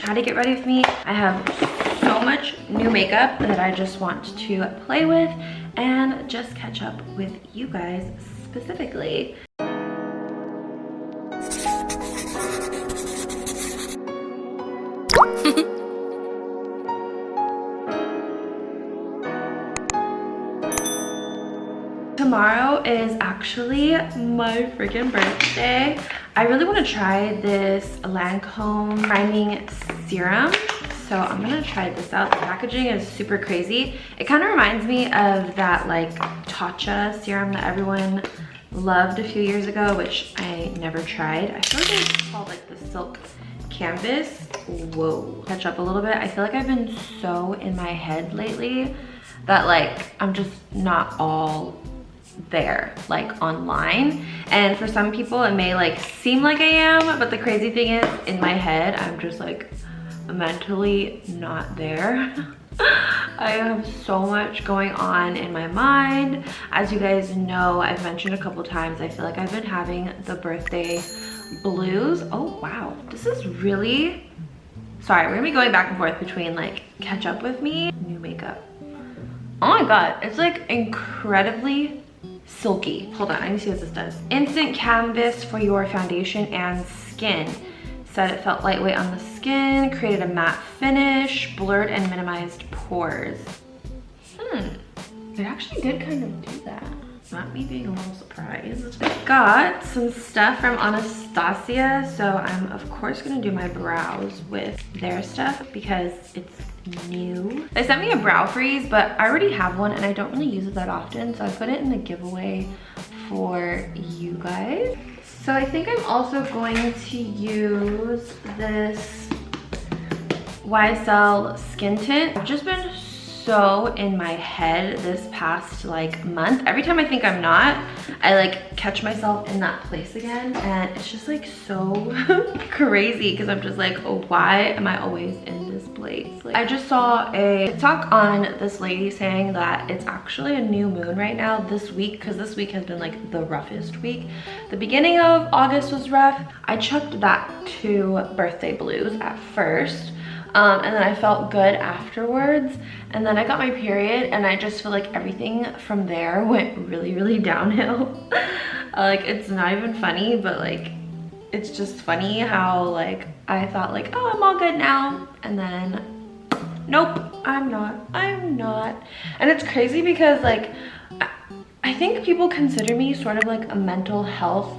Chatty Get Ready With Me. I have so much new makeup that I just want to play with and just catch up with you guys specifically. Tomorrow is actually my freaking birthday. I really want to try this Lancome priming serum. So I'm gonna try this out. The packaging is super crazy. It kind of reminds me of that like Tatcha serum that everyone loved a few years ago, which I never tried. I feel like it's called like the Silk Canvas. Whoa, catch up a little bit. I feel like I've been so in my head lately that like I'm just not all there like online, and for some people it may like seem like I am, but the crazy thing is in my head I'm just like mentally not there. I have so much going on in my mind. As you guys know, I've mentioned a couple times, I feel like I've been having the birthday blues. Oh wow, this is really, sorry, we're gonna be going back and forth between like catch up with me, new makeup. Oh my god, it's like incredibly silky. Hold on, I need to see what this does. Instant canvas for your foundation and skin. Said it felt lightweight on the skin, created a matte finish, blurred and minimized pores. It actually did kind of do that. Not me being a little surprised. I got some stuff from Anastasia, so I'm of course gonna do my brows with their stuff because it's new. They sent me a brow freeze, but I already have one and I don't really use it that often, so I put it in the giveaway for you guys. So I think I'm also going to use this YSL skin tint. I've just been so in my head this past like month. Every time I think I'm not, I like catch myself in that place again, and it's just like so crazy because I'm just like, oh, why am I always in this place? Like, I just saw a TikTok on this lady saying that it's actually a new moon right now this week, because this week has been like the roughest week. The beginning of August was rough. I chucked that to birthday blues at first. And then I felt good afterwards, and then I got my period and I just feel like everything from there went really downhill. Like, it's not even funny, but like it's just funny how like I thought like, oh, I'm all good now, and then nope, I'm not. And it's crazy because like I think people consider me sort of like a mental health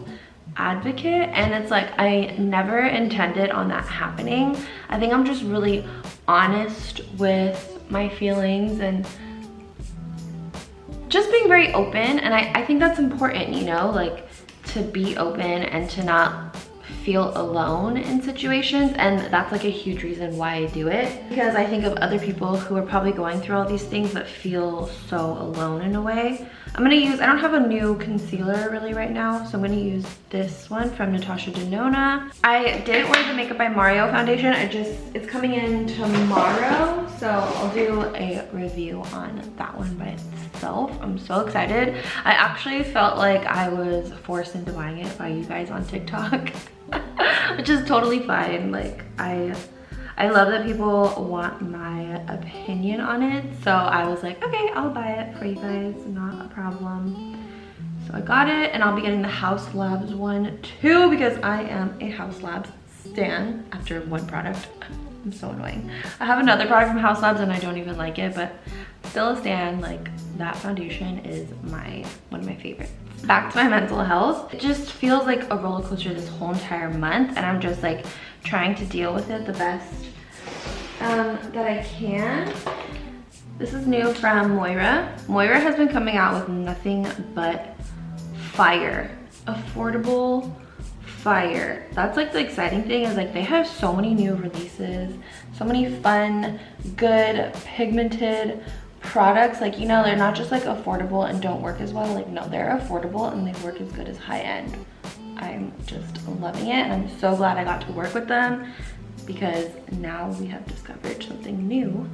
advocate, and it's like I never intended on that happening. I think I'm just really honest with my feelings and just being very open, and I think that's important, you know, like to be open and to not feel alone in situations. And that's like a huge reason why I do it, because I think of other people who are probably going through all these things that feel so alone in a way. I'm gonna use, I don't have a new concealer really right now, so I'm gonna use this one from Natasha Denona. I didn't order the Makeup by Mario foundation. It's coming in tomorrow, so I'll do a review on that one by itself. I'm so excited. I actually felt like I was forced into buying it by you guys on TikTok, which is totally fine. Like, I love that people want my opinion on it, so I was like, okay, I'll buy it for you guys, not a problem. So I got it, and I'll be getting the Haus Labs one too, because I am a Haus Labs stan after one product. I'm so annoying. I have another product from Haus Labs and I don't even like it, but still a stan. Like, that foundation is one of my favorites. Back to my mental health. It just feels like a roller coaster this whole entire month, and I'm just like trying to deal with it the best that I can. This is new from Moira. Moira has been coming out with nothing but fire. Affordable fire. That's like the exciting thing, is like they have so many new releases, so many fun, good, pigmented products. Like, you know, they're not just like affordable and don't work as well. Like, no, they're affordable and they work as good as high end. I'm just loving it, and I'm so glad I got to work with them, because now we have discovered something new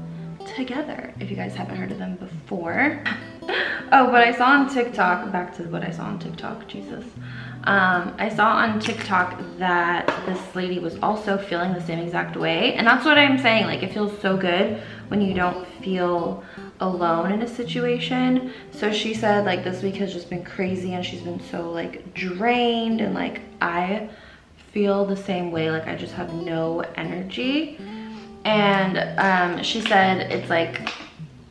together, if you guys haven't heard of them before. Oh, but I saw on TikTok, back to what I saw on TikTok, Jesus. I saw on TikTok that this lady was also feeling the same exact way. And that's what I'm saying, like it feels so good when you don't feel alone in a situation. So she said like this week has just been crazy and she's been so like drained, and like I feel the same way, like I just have no energy. And she said it's like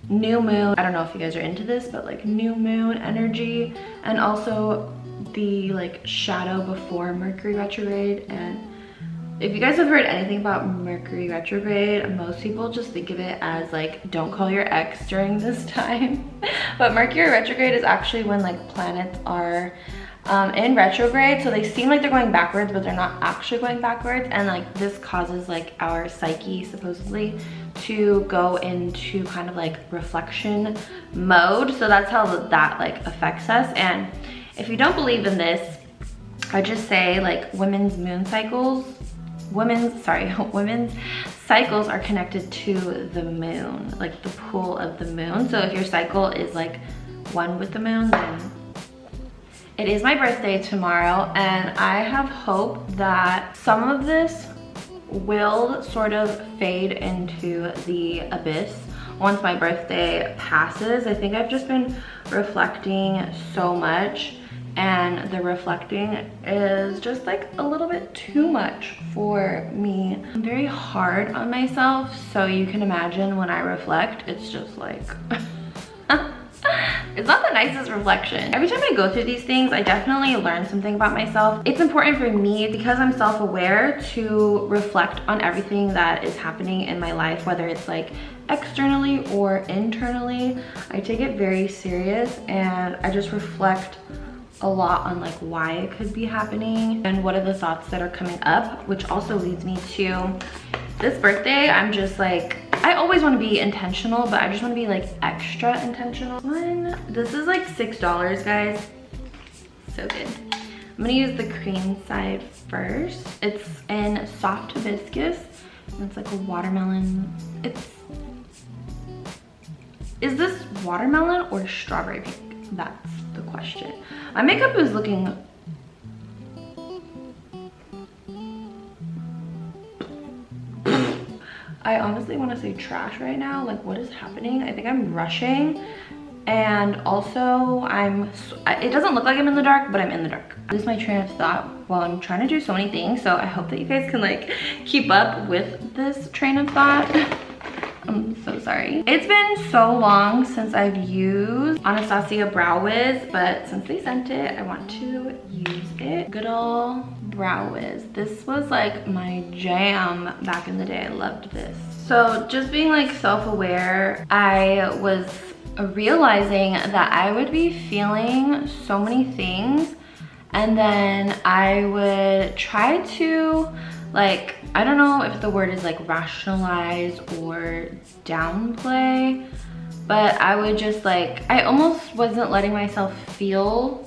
new moon, I don't know if you guys are into this, but like new moon energy, and also the like shadow before Mercury retrograde. And if you guys have heard anything about Mercury retrograde, most people just think of it as like don't call your ex during this time. But Mercury retrograde is actually when like planets are in retrograde, so they seem like they're going backwards, but they're not actually going backwards. And like this causes like our psyche supposedly to go into kind of like reflection mode. So that's how that like affects us. And if you don't believe in this, I just say like women's cycles are connected to the moon, like the pull of the moon. So if your cycle is like one with the moon, then it is my birthday tomorrow, and I have hope that some of this will sort of fade into the abyss once my birthday passes. I think I've just been reflecting so much, and the reflecting is just like a little bit too much for me. I'm very hard on myself, so you can imagine when I reflect, it's just like it's not the nicest reflection. Every time I go through these things, I definitely learn something about myself. It's important for me, because I'm self-aware, to reflect on everything that is happening in my life, whether it's like externally or internally. I take it very serious, and I just reflect a lot on like why it could be happening and what are the thoughts that are coming up, which also leads me to this birthday. I'm just like, I always want to be intentional, but I just want to be like extra intentional. This is like $6, guys. So good. I'm gonna use the cream side first. It's in soft hibiscus, and it's like a watermelon. Is this watermelon or strawberry pink? That's the question. My makeup is looking I honestly want to say trash right now. Like, what is happening? I think I'm rushing, and also it doesn't look like I'm in the dark, but I'm in the dark. I lose my train of thought while I'm trying to do so many things, so I hope that you guys can like keep up with this train of thought. I'm so sorry. It's been so long since I've used Anastasia Brow Wiz, but since they sent it, I want to use it. Good old Brow Wiz. This was like my jam back in the day. I loved this. So just being like self-aware, I was realizing that I would be feeling so many things, and then I would try to like, I don't know if the word is like rationalize or downplay, but I would just like, I almost wasn't letting myself feel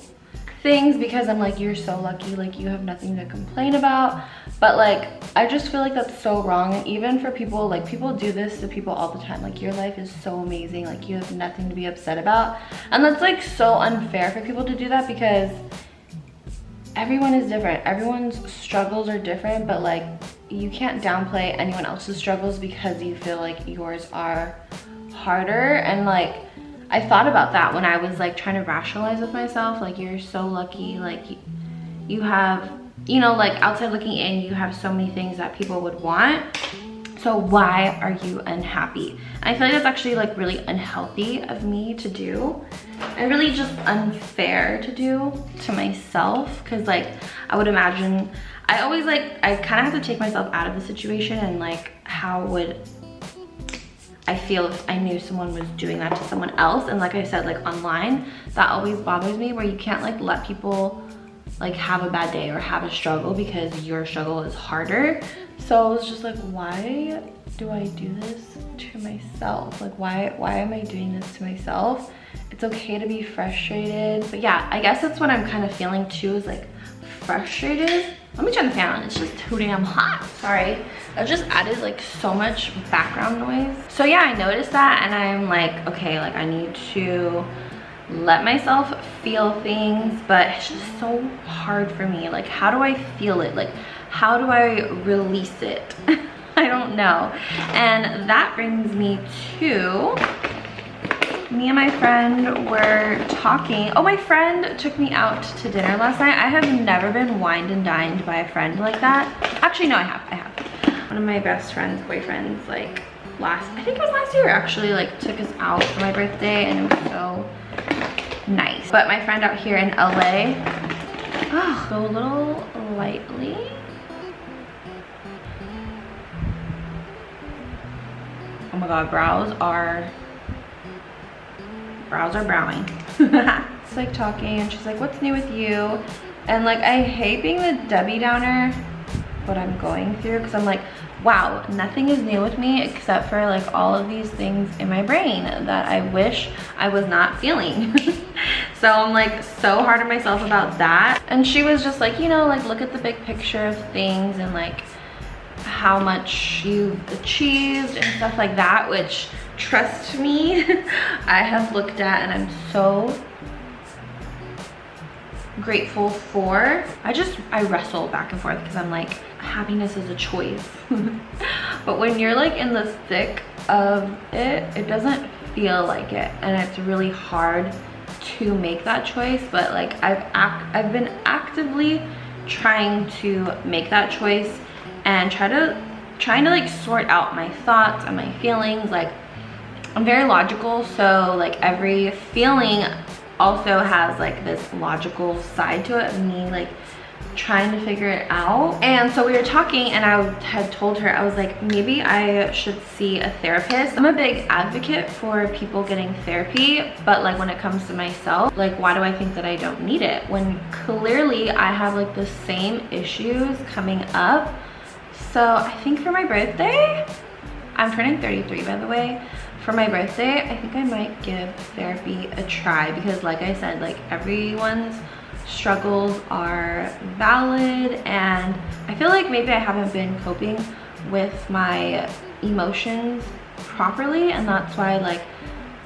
things, because I'm like, you're so lucky, like you have nothing to complain about. But like, I just feel like that's so wrong. And even for people, like people do this to people all the time, like your life is so amazing, like you have nothing to be upset about. And that's like so unfair for people to do that, because everyone is different. Everyone's struggles are different, but like you can't downplay anyone else's struggles because you feel like yours are harder. And like, I thought about that when I was like trying to rationalize with myself, like you're so lucky, like you have, you know, like outside looking in, you have so many things that people would want. So why are you unhappy? And I feel like that's actually like really unhealthy of me to do, and really just unfair to do to myself. Because like, I would imagine, I always like, I kind of have to take myself out of the situation, and like, how would I feel if I knew someone was doing that to someone else? And like I said, like online, that always bothers me, where you can't like let people like have a bad day or have a struggle because your struggle is harder. So I was just like, why do I do this to myself? Like, why am I doing this to myself? It's okay to be frustrated. But yeah, I guess that's what I'm kind of feeling too, is like frustrated. Let me turn the fan on, it's just too damn hot. Sorry, I just added like so much background noise. So yeah, I noticed that, and I'm like, okay, like I need to let myself feel things, but it's just so hard for me. Like, how do I feel it? Like, how do I release it? I don't know. And that brings me to, me and my friend were talking. Oh, my friend took me out to dinner last night. I have never been wined and dined by a friend like that. Actually, no, I have. One of my best friend's boyfriends, like, I think it was last year actually, like, took us out for my birthday, and it was so nice. But my friend out here in LA, go a little lightly. Oh my god, brows are browing. It's like talking, and she's like, what's new with you? And like, I hate being the Debbie Downer, what I'm going through, because I'm like, wow, nothing is new with me except for like all of these things in my brain that I wish I was not feeling. So I'm like so hard on myself about that. And she was just like, you know, like, look at the big picture of things and like how much you've achieved and stuff like that, which, trust me, I have looked at and I'm so grateful for. I wrestle back and forth because I'm like, happiness is a choice. But when you're like in the thick of it, it doesn't feel like it, and it's really hard to make that choice. But like, I've been actively trying to make that choice and trying to like sort out my thoughts and my feelings. Like, I'm very logical, so like every feeling also has like this logical side to it of me like trying to figure it out. And so we were talking, and I had told her, I was like, maybe I should see a therapist. I'm a big advocate for people getting therapy, but like when it comes to myself, like, why do I think that I don't need it when clearly I have like the same issues coming up? So I think for my birthday, I'm turning 33 by the way. For my birthday, I think I might give therapy a try, because like I said, like, everyone's struggles are valid, and I feel like maybe I haven't been coping with my emotions properly, and that's why like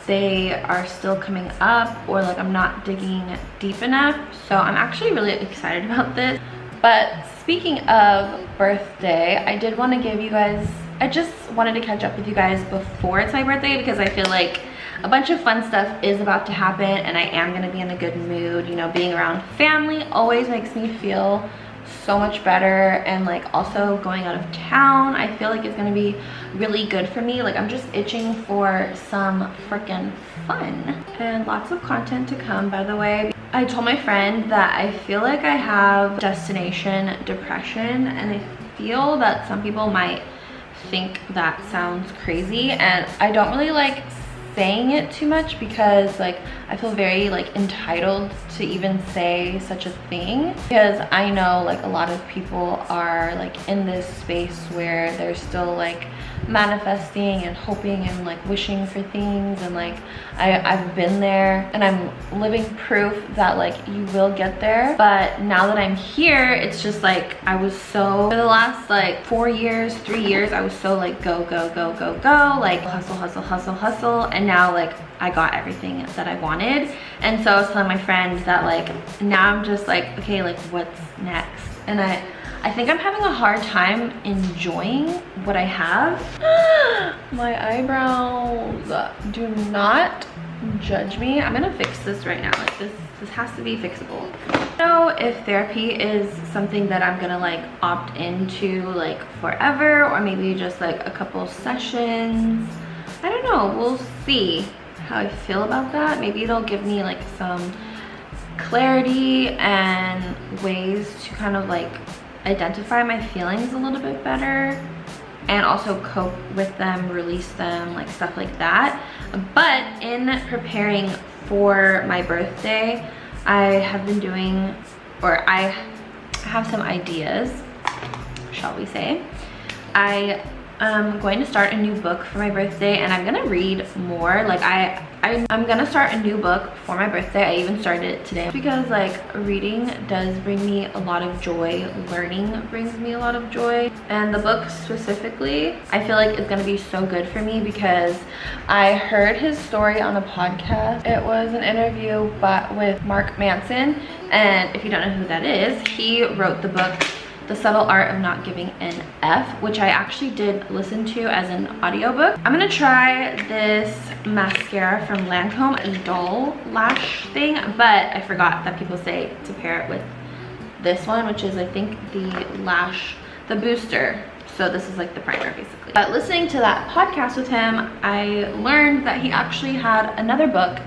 they are still coming up, or like I'm not digging deep enough. So I'm actually really excited about this. But speaking of birthday, I did want to give you guys, I just wanted to catch up with you guys before it's my birthday, because I feel like a bunch of fun stuff is about to happen, and I am going to be in a good mood. You know, being around family always makes me feel so much better, and like also going out of town, I feel like it's going to be really good for me. Like, I'm just itching for some freaking fun and lots of content to come. By the way, I told my friend that I feel like I have destination depression, and I feel that some people might think that sounds crazy, and I don't really like saying it too much, because like I feel very like entitled to even say such a thing, because I know like a lot of people are like in this space where they're still like manifesting and hoping and like wishing for things, and like I've been there, and I'm living proof that like you will get there. But now that I'm here, it's just like I was so, for the last like 3 years, I was so like go, like hustle, and now like I got everything that I wanted. And so I was telling my friend that like now I'm just like, okay, like what's next? And I think I'm having a hard time enjoying what I have. My eyebrows, do not judge me. I'm gonna fix this right now. Like this has to be fixable. I don't know if therapy is something that I'm gonna like opt into like forever, or maybe just like a couple sessions. I don't know, we'll see how I feel about that. Maybe it'll give me like some clarity and ways to kind of like identify my feelings a little bit better, and also cope with them, release them, like stuff like that. But in preparing for my birthday, I have been doing, or I have some ideas, shall we say. I I'm going to start a new book for my birthday, and I'm gonna read more. Like I'm gonna start a new book for my birthday. I even started it today because like reading does bring me a lot of joy. Learning brings me a lot of joy, and the book specifically I feel like is gonna be so good for me because I heard his story on a podcast. It was an interview with Mark Manson, and if you don't know who that is, he wrote the book The Subtle Art of Not Giving an F, which I actually did listen to as an audiobook. I'm gonna try this mascara from Lancome, a dull lash thing, but I forgot that people say to pair it with this one, which is I think the booster. So this is like the primer basically. But listening to that podcast with him, I learned that he actually had another book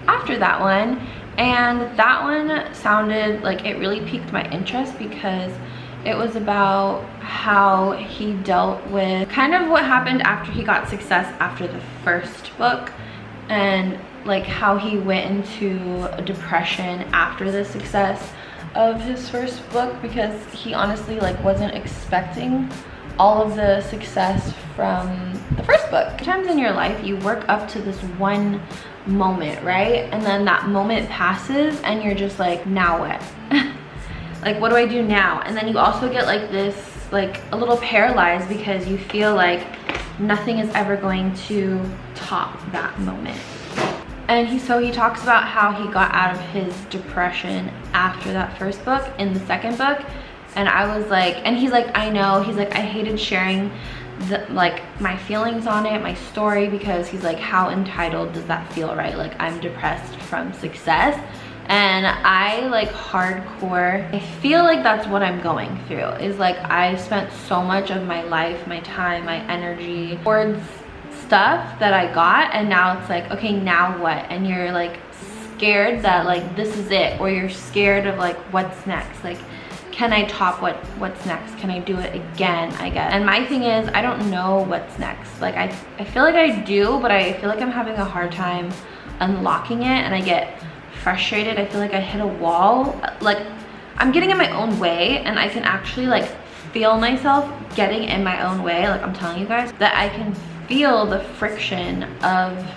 after that one, and that one sounded like it really piqued my interest because it was about how he dealt with kind of what happened after he got success after the first book, and like how he went into a depression after the success of his first book, because he honestly like wasn't expecting all of the success from the first book. Sometimes in your life you work up to this one moment, right? And then that moment passes and you're just like, now what? Like, what do I do now? And then you also get like this, like a little paralyzed because you feel like nothing is ever going to top that moment. And he talks about how he got out of his depression after that first book in the second book. And I was like, and he's like, I know, he's like, I hated sharing like my feelings on it, my story, because he's like, how entitled does that feel, right? Like, I'm depressed from success. And I like hardcore, I feel like that's what I'm going through, is like I spent so much of my life, my time, my energy towards stuff that I got, and now it's like, okay, now what? And you're like scared that like this is it, or you're scared of like what's next. Like, can I top what's next? Can I do it again, I guess? And my thing is, I don't know what's next. Like I feel like I do, but I feel like I'm having a hard time unlocking it, and I get frustrated. I feel like I hit a wall. Like I'm getting in my own way, and I can actually like feel myself getting in my own way. Like I'm telling you guys that I can feel the friction of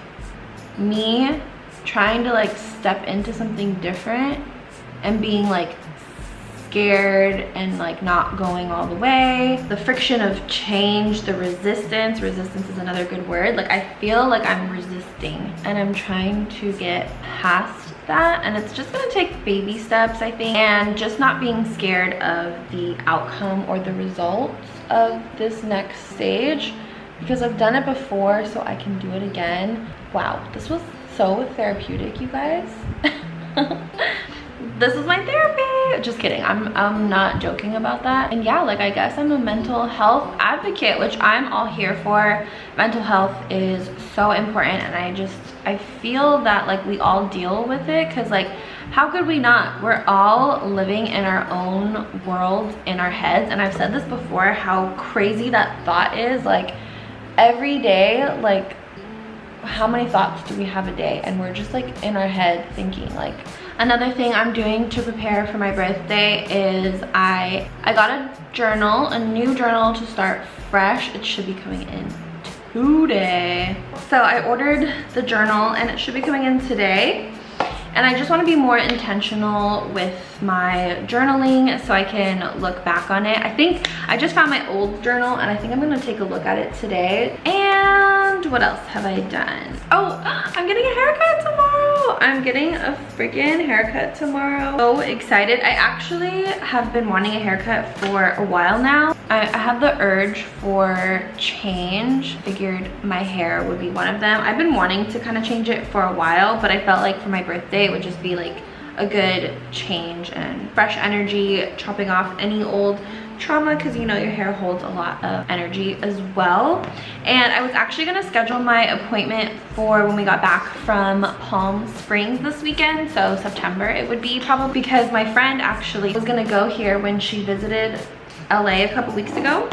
me trying to like step into something different and being like scared and like not going all the way. The friction of change, the resistance is another good word. Like I feel like I'm resisting, and I'm trying to get past that, and it's just gonna take baby steps, I think, and just not being scared of the outcome or the results of this next stage, because I've done it before, so I can do it again. Wow, this was so therapeutic, you guys. This is my therapy. Just kidding, I'm not joking about that. And yeah, like I guess I'm a mental health advocate, which I'm all here for. Mental health is so important, and I feel that like we all deal with it, because like how could we not? We're all living in our own world in our heads, and I've said this before, how crazy that thought is. Like every day, like how many thoughts do we have a day? And we're just like in our head thinking. Like another thing I'm doing to prepare for my birthday is I got a journal, a new journal to start fresh. It should be coming in today. So I ordered the journal and it should be coming in today. And I just want to be more intentional with my journaling so I can look back on it. I think I just found my old journal, and I think I'm going to take a look at it today. And what else have I done? Oh, I'm getting a haircut tomorrow. I'm getting a freaking haircut tomorrow. So excited. I actually have been wanting a haircut for a while now. I have the urge for change. Figured my hair would be one of them. I've been wanting to kind of change it for a while, but I felt like for my birthday it would just be like a good change and fresh energy, chopping off any old trauma, because you know your hair holds a lot of energy as well. And I was actually going to schedule my appointment for when we got back from Palm Springs this weekend, so September it would be probably, because my friend actually was going to go here when she visited LA a couple weeks ago,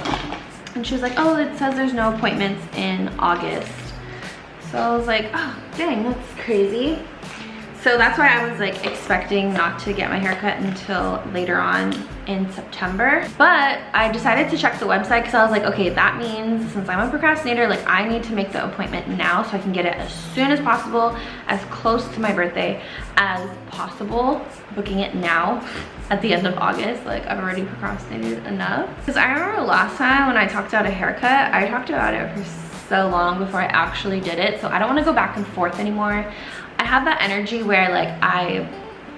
and she was like, oh, it says there's no appointments in August. So I was like, oh dang, that's crazy. So that's why I was like expecting not to get my hair cut until later on in September. But I decided to check the website because I was like, okay, that means since I'm a procrastinator, like I need to make the appointment now so I can get it as soon as possible, as close to my birthday as possible. Booking it now at the end of August, like I've already procrastinated enough. Because I remember last time when I talked about a haircut, I talked about it for so long before I actually did it, so I don't want to go back and forth anymore. I have that energy where like I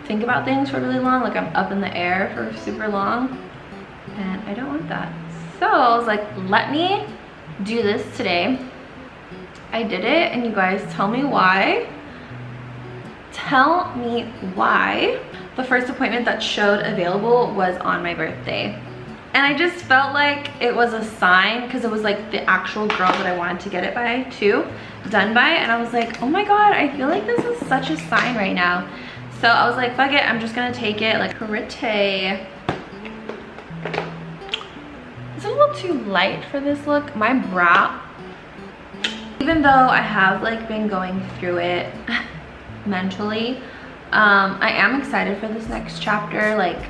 think about things for really long, like I'm up in the air for super long, and I don't want that. So I was like, let me do this today. I did it, and you guys tell me why. Tell me why. The first appointment that showed available was on my birthday. And I just felt like it was a sign because it was like the actual girl that I wanted to get it by too, done by. And I was like, oh my God, I feel like this is such a sign right now. So I was like, fuck it, I'm just gonna take it. Like, pretty. It's a little too light for this look. My brow, even though I have like been going through it mentally, I am excited for this next chapter. Like,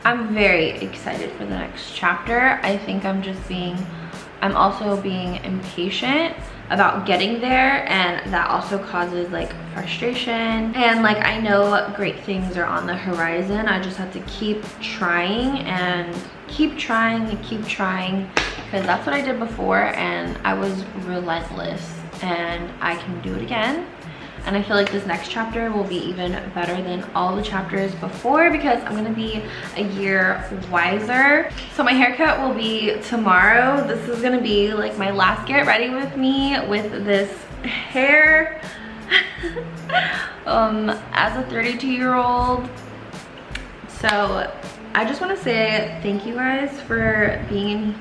I'm very excited for the next chapter. I think I'm also being impatient about getting there, and that also causes like frustration. And like, I know great things are on the horizon. I just have to keep trying and keep trying and keep trying, because that's what I did before and I was relentless, and I can do it again. And I feel like this next chapter will be even better than all the chapters before, because I'm gonna be a year wiser. So my haircut will be tomorrow. This is gonna be like my last get ready with me with this hair as a 32-year-old. So I just want to say thank you guys for being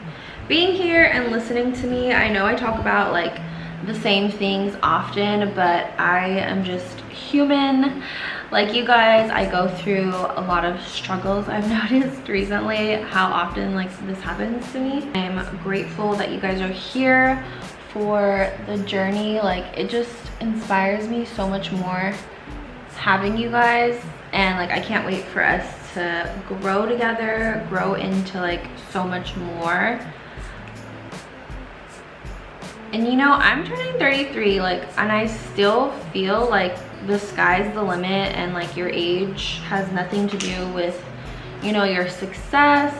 here and listening to me. I know I talk about like the same things often, but I am just human like you guys. I go through a lot of struggles. I've noticed recently how often like this happens to me. I'm grateful that you guys are here for the journey. Like, it just inspires me so much more having you guys, and like I can't wait for us to grow together, grow into like so much more. And you know, I'm turning 33, like, and I still feel like the sky's the limit, and like your age has nothing to do with, you know, your success,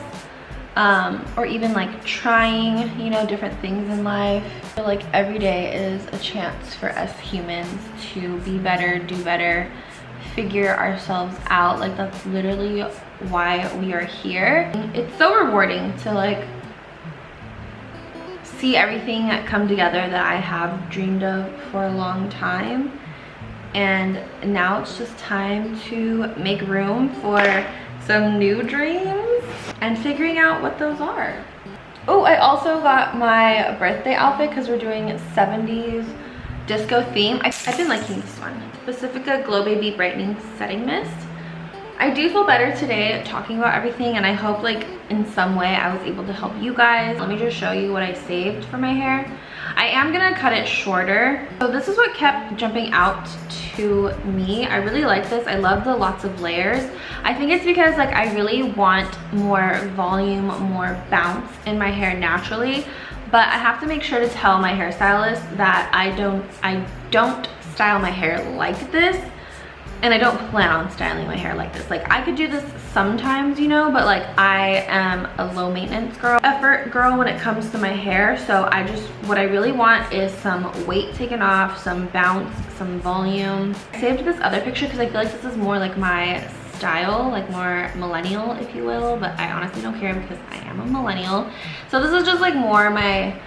or even like trying, you know, different things in life. I feel like every day is a chance for us humans to be better, do better, figure ourselves out. Like, that's literally why we are here. It's so rewarding to like see everything come together that I have dreamed of for a long time, and now it's just time to make room for some new dreams and figuring out what those are. Oh, I also got my birthday outfit because we're doing 70s disco theme. I've been liking this one, Pacifica Glow Baby Brightening Setting Mist. I do feel better today talking about everything, and I hope like in some way I was able to help you guys. Let me just show you what I saved for my hair. I am gonna cut it shorter. So this is what kept jumping out to me. I really like this. I love the lots of layers. I think it's because like I really want more volume, more bounce in my hair naturally, but I have to make sure to tell my hairstylist that I don't style my hair like this. And I don't plan on styling my hair like this. Like, I could do this sometimes, you know, but like I am a low maintenance effort girl when it comes to my hair. So what I really want is some weight taken off, some bounce, some volume. I saved this other picture because I feel like this is more like my style, like more millennial, if you will, but I honestly don't care because I am a millennial. So this is just like more my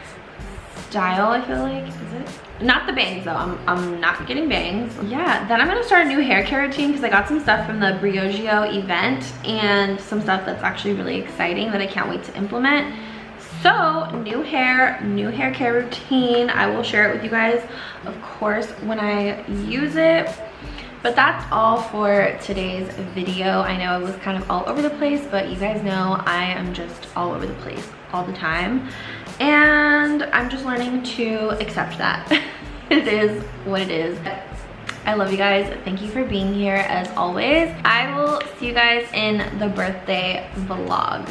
style, I feel like. Is it? Not the bangs though, I'm not getting bangs. Yeah, then I'm gonna start a new hair care routine because I got some stuff from the Briogeo event and some stuff that's actually really exciting that I can't wait to implement. So new hair care routine. I will share it with you guys, of course, when I use it. But that's all for today's video. I know it was kind of all over the place, but you guys know I am just all over the place all the time. And I'm just learning to accept that. It is what it is. I love you guys. Thank you for being here as always. I will see you guys in the birthday vlog.